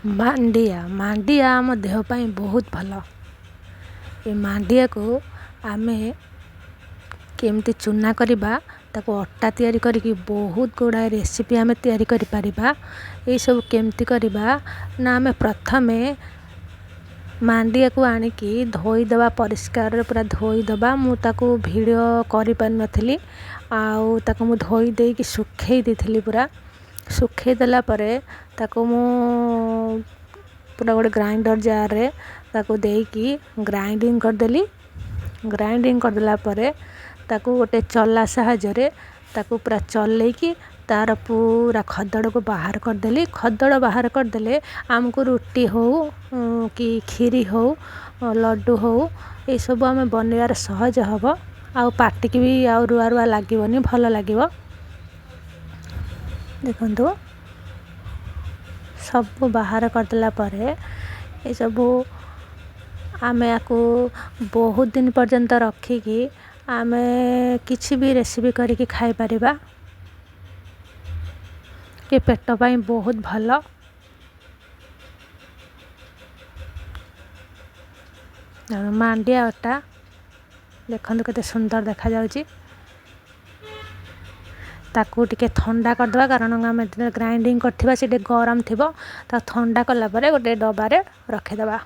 मांडिया आम देह पाई बहुत भल। ये मांडिया को आमे केमती चूना करवा ताको अटा तैयारी करके बहुत गुड़ाए रेसिपी आमे तैयारी करि परिबा। ये सब केमती करवा ना आमे प्रथमे मांडिया को आनिकी धोईदबा परिष्कार पूरा धोईदबा। मु ताको वीडियो करि पार नथिली आउ ताको मु धोई देकी सुखेई देथिली पूरा सुखेई देला परे ताको मु पूरा गोटे ग्राइंडर जार रे ताको देकी ग्राइंडिंग करदेली। ग्राइंडिंग करदेला परे ताको गोटे चला साहाय्य ताको पूरा चलेकी तार पूरा खदड़ को बाहर करदेली। खदड़ बाहर करदेले आमको रुटी हो कि खीरी हो लड्डू हो ये सब आम बनइबार सहज हम आउ पाटिकी भी आउ रुआ रुआ लागोनी भल लगे। देखो सब बाहर करदेला परे ये सब आमे आको बहुत दिन पर्यंत रखिकी आमे किसी भी रेसिपी करके खाई परिबा। ये पेट पाई बहुत भल। मांडिया अटा देखो केते सुंदर देखा जाउची। ताकू टिके ठंडा करदवा कारण आम ग्राइंडिंग करथिबा से गरम थिबो ता ठंडा कला परे गोटे डब्बा रे रखिदबा।